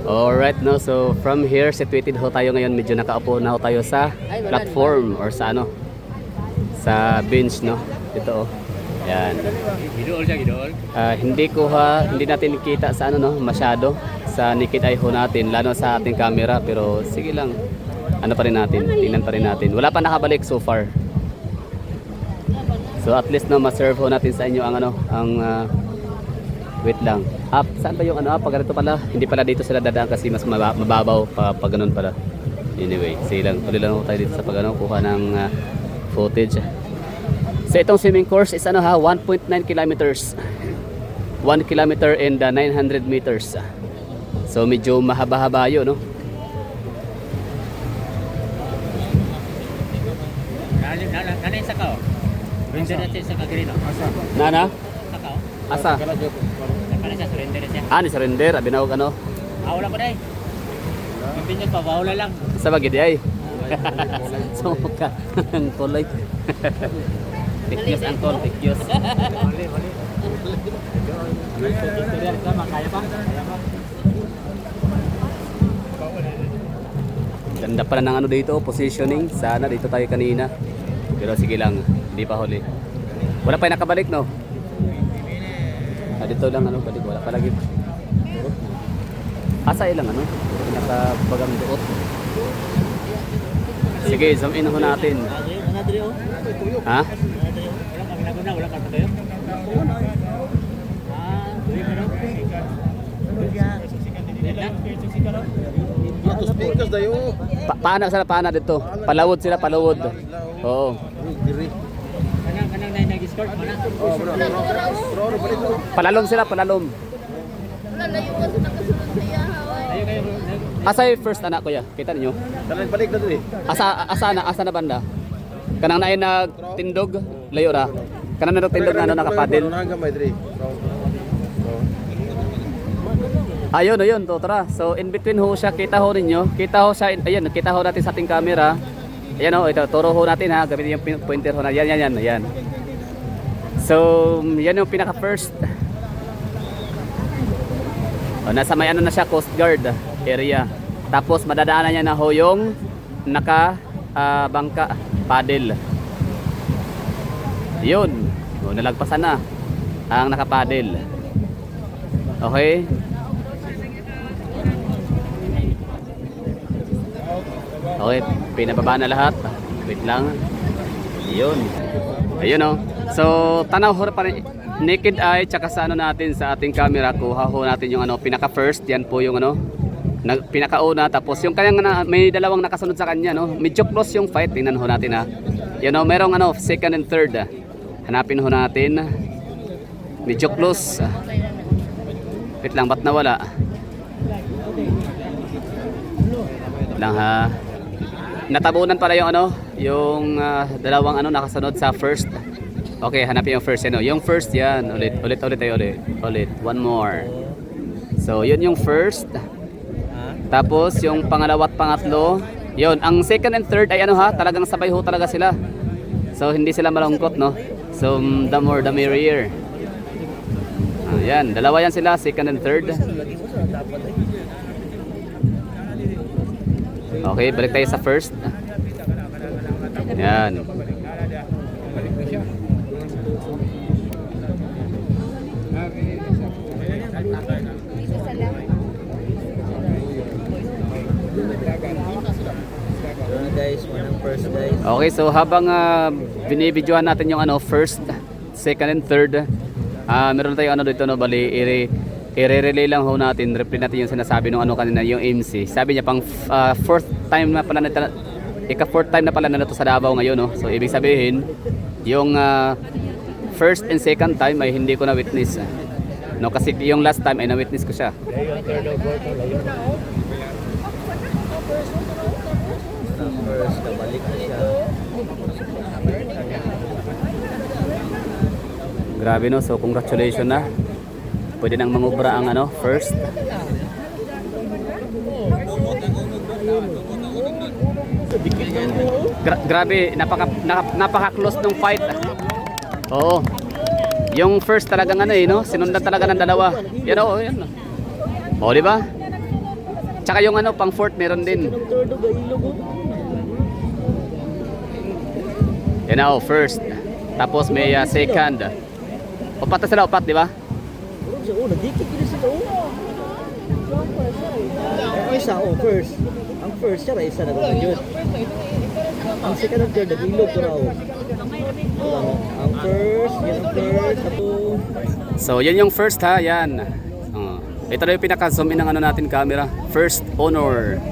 Alright, no, so from here situated ho tayo ngayon, medyo nakaupo na ho tayo sa platform or sa ano, sa bench, no, ito oh. Yan. Hindi natin kita sa ano, no, masyado sa naked eye ho natin, lalo sa ating camera, pero sige lang, ano pa rin natin, tingnan pa rin natin. Wala pa nakabalik so far. So at least, no, ma-serve ho natin sa inyo ang ano, ang wait lang. Saan ba yung ano? Pag ganito pala, hindi pala dito sila dadaan kasi mas mababaw pag ganun pala. Anyway, sige lang, tuloy lang tayo dito sa pag ano, kuha ng footage. So itong swimming course is ano ha, 1.9 kilometers. 1 kilometer and 900 meters. So medyo mahaba-haba yun, no? Nana sa kao. Surrender natin sa Kagrino. Nana? Kakao. Asa? Nakala siya, surrender siya. Ni surrender, abinawag ano? Wala pa dahil. Continue pa, wala lang. Sa bagay ay. So ka, ang tuloy. Tikyos ang tol, tikyos. Mali. Tutorial ka, makaya pa? Kaya pa. Ganda pala ng ano dito, positioning. Sana dito tayo kanina. Pero sige lang, hindi pa huli. Wala pa yung nakabalik, no? Dito lang ano, balik. Wala pa lagi. Asa ilang ano? Nakabagang duot. Sige, zoom in ho natin. Ha? Wala ka tayo? Paana dito. Palawod sila, palawod. Oo. Kanang nag-escort mo na? Palalom sila, palalom. Asa yung first anak kuya? Kita niyo? Balik na doon eh. Asa na banda? Kanang naay nagtindog, layo ra. Kanang nagtindog na ano, nakapadel. Ayun, to tara. So in between ho siya, kita ho ninyo. Kita ho siya, ayun, kita ho natin sa ating camera. Ayan ho, ito, turo ho natin ha. Gamitin yung pointer ho na. Yan. So, yan yung pinaka first. Nasa may ano na siya, Coast Guard area. Tapos madadaanan niya na ho yung bangka, paddle. Yun. Nalagpasan na ang nakapaddle. Okay. Okay, pinababa na lahat. Wait lang. Ayun oh. So, tanaw ho pa rin naked eye tsaka sa ano natin sa ating camera, kuha ho natin yung ano pinaka first, yan po yung ano pinakauna, tapos yung kanyang may dalawang nakasunod sa kanya, no. Medyo close yung fight, tingnan ho natin ha. Yan oh, merong ano second and third. Hanapin ho natin. Medyo close. Wait lang, ba't nawala? Lang ha. Natabunan pala yung ano, yung dalawang ano nakasunod sa first. Okay, hanapin yung first, ano. Yung first yan, ulit. One more. So, yun yung first. Tapos yung pangalawa at pangatlo, yun, ang second and third ay ano ha, talagang sabay ho talaga sila. So, hindi sila malungkot, no. So, the more the merrier. Yan, dalawa yan sila, second and third. Okay, balik tayo sa first. Yan. Guys, manang first guys. Okay, so habang binibidyohan natin yung ano, first, second and third, meron tayong ano dito, no, bali i-relay lang ho natin, replay natin yung sinasabi ng ano kanina, yung MC. Sabi niya pang fourth time na pala fourth time na pala na ito sa Davao ngayon, no. So ibig sabihin, yung first and second time ay hindi ko na witness. No, kasi yung last time ay na-witness ko siya. First, kabalik na siya. Grabe, no, so congratulations na. Pwede nang mangubra ang ano, first. Grabe, napaka-close ng fight. Oo. Yung first talagang ano no, sinundan talaga ng dalawa. Yan oh, yan. O, di ba? Tsaka yung ano, pang fourth meron din. Ang third ga ilog oh. Yan na, oh, first. Tapos may second. Upat na sila, upat, di ba? Oh, nagdikit din sila oh. Ang isa oh, first. Ang first siya isa na gagawin. Ang second and third nag-ilog ko raw. Ang first, yan ang first, tapos So, yan yung first ha, yan. Ito na yung pinaka-zoom in ng ano natin camera. First honor.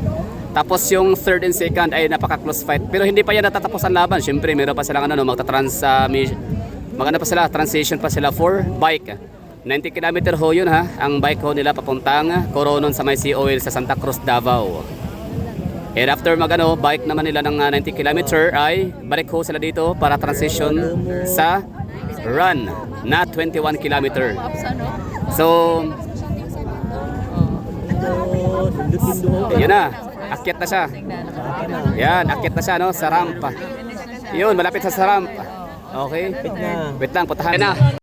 Tapos yung third and second ay napaka-close fight. Pero hindi pa yan natatapos ang laban. Siyempre, meron pa silang ano, maganda pa sila, transition pa sila for bike. 90 km ho yun ha. Ang bike ho nila papuntang Coronon sa may COL sa Santa Cruz, Davao. And after bike naman nila ng 90 km ay balik ho sila dito para transition sa run na 21 km. So, yun na, akyat na siya. Yan, akyat na siya no, sa ramp. Yun, malapit sa ramp. Okay? Wait lang, putahan na.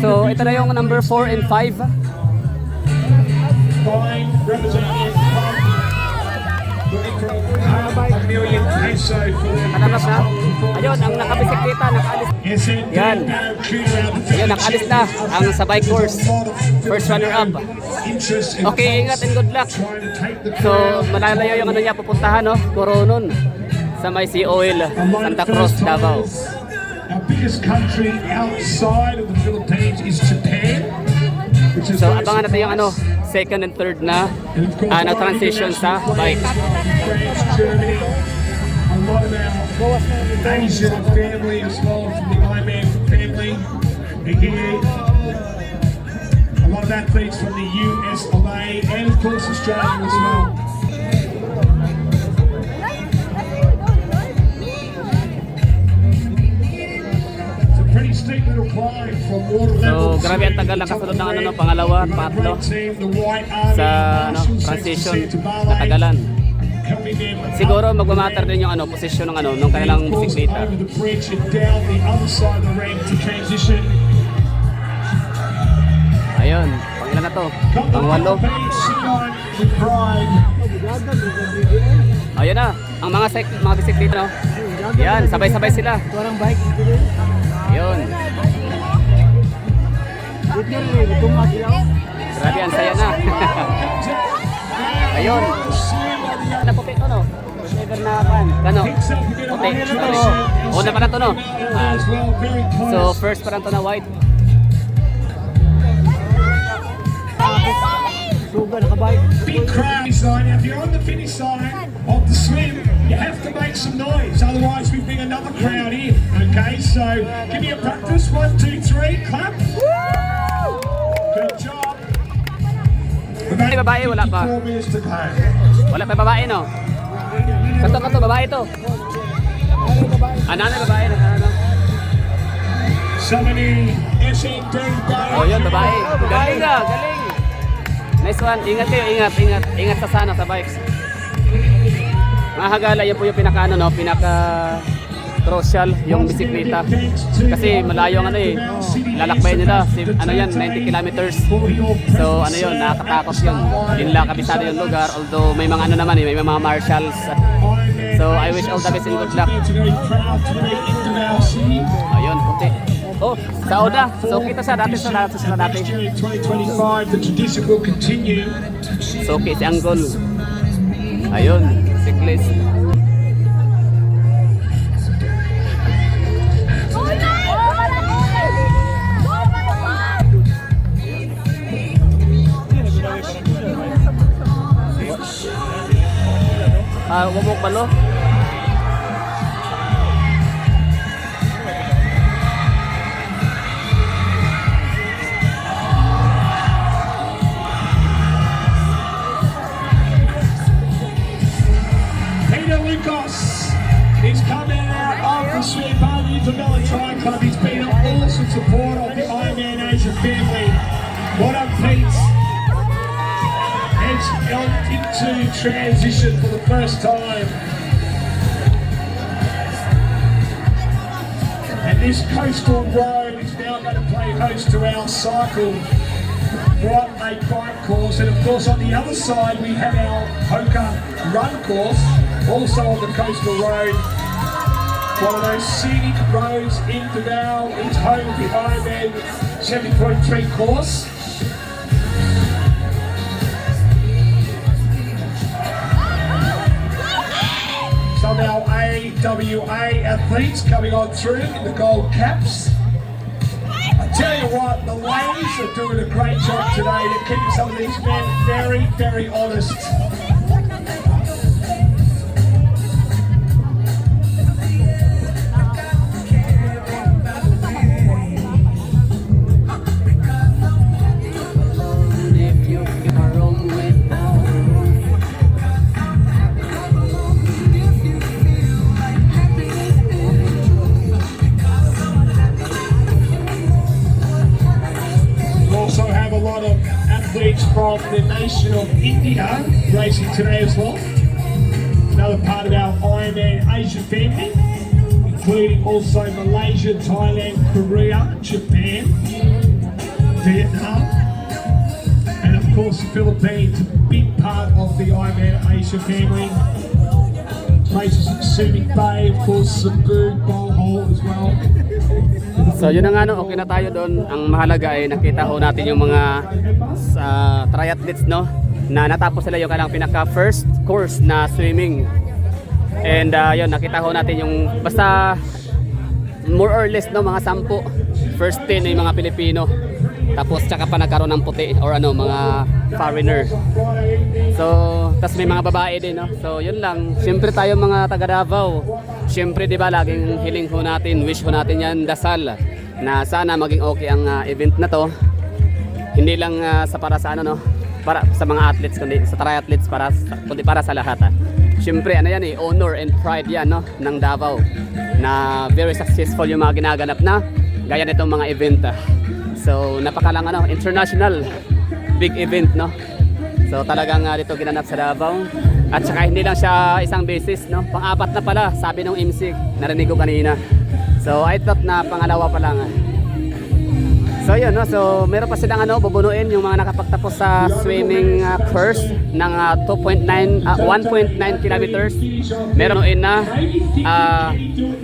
So, ito na yung number 4 and 5. Nakalabas na. Ayun, ang nakabisikleta, nakaalis. Yan. Ayun, nakaalis na ang sa bike course. First runner up. Okay, ingat and good luck. So, malalayo yung ano niya pupuntahan, no? Coronon. Sa may COL, Santa Cruz, Davao. Our biggest country outside of the Philippines is Japan, which is So abangan natin yung ano, second and third na transition sa bike. France, Germany, a lot of our Asian family as well from the Ironman family are here. A lot of athletes from the US, and of course Australia as well. Pretty steep little climb from water level. So grabe ang tagal nakasunod ng ano, pangalawa, pangatlo sa ano, transition na tagalan. Siguro magmamatter din yung ano, posisyon ng ano, nung kanilang bisikleta. Ayun, pangilan na to? Pangwalo. Ayun na, ang mga bisikleta no. Yan, sabay-sabay sila. Parang bike dito din. Ayun. Grabe, ang saya na. Ayun. Naputi to no? Never na pan. Kano? Puti. Una pa na to no? So first pa na to na white. Big crowd line. Now, if you're on the finish line of the swim, you have to make some noise. Otherwise, we bring another crowd in. Okay, so give me a practice. 1, 2, 3, clap. Good job. May babae, wala pa. 4 minutes to go. Wala pa babae no? Kato, babae to. Anana babae na ano? Somebody, SND, Oh, yun, babae. Galing na, galing. Nice one. Ingat kayo, ingat. Ingat sa sana sa bikes. Mga hagala, yan po yung pinaka ano no, pinaka crucial yung bisikleta. Kasi malayo ang ano eh, lalakbayin nila, ano yan, 90 kilometers. So ano yun, nakakatakot yun. Yun lang kabisado yung lugar, although may mga ano naman eh, may mga marshals. So I wish all the best and good luck. Ayun, puti. Oh, sa Oda. So kita sa dati, sa dati. 2025, the tradition will continue. So okay, si Anggol. Ayun, cyclist. Wabok balo. Peter Lucas is coming out of the Sweet Party Isabella Tri Club. He's been an awesome supporter of the Ironman Asia family. What up, Pete? Edge into transition for the first time. And this coastal road is now going to play host to our cycle Bright Lake bike course. And of course on the other side we have our Hoka run course, also on the coastal road. One of those scenic roads in Davao. It's home of the Ironman 70.3 course. Some of our AWA athletes coming on through in the gold caps. I tell you what, the ladies are doing a great job today to keep some of these men very, very honest. Athletes from the nation of India racing today as well. Another part of our Ironman Asia family, including also Malaysia, Thailand, Korea, Japan, Vietnam, and of course the Philippines, a big part of the Ironman Asia family. Places in Subic Bay, of course, Cebu, Bohol as well. So yun na nga no, okay na tayo doon. Ang mahalaga ay nakita ho natin yung mga triathletes no, na natapos sila yung kailang pinaka first course na swimming. And yun, nakita ho natin yung basta more or less no, mga 10. First 10 ay mga Pilipino. Tapos tsaka pa nagkaroon ng puti or ano, mga foreigner. So, tas may mga babae din no. So, yun lang. Siyempre tayo mga taga Davao. Siyempre 'di ba, laging hiling ho natin, wish ho natin 'yan, dasal na sana maging okay ang event na 'to. Hindi lang para sa ano no, para sa mga athletes kundi sa triathletes, kundi para sa lahat. Siyempre ano 'yan eh, honor and pride 'yan no ng Davao na very successful yung mga ginaganap na gaya nitong mga event. So, napakalang ano, international big event no. So talagang dito ginanap sa Davao. At saka hindi lang siya isang beses no, pang-apat na pala sabi ng MC, narinig ko kanina. So I thought na pangalawa pa lang. So yun no, so meron pa silang ano, bubunuin yung mga nakapagtapos sa swimming course ng 1.9 kilometers. Meron na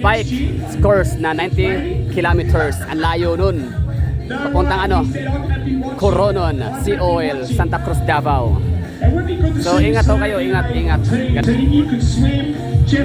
bike course na 90 kilometers. Ang layo nun. Papuntang ano, Coronon, Sea Oil, Santa Cruz, Davao. So ingat ho kayo, ingat.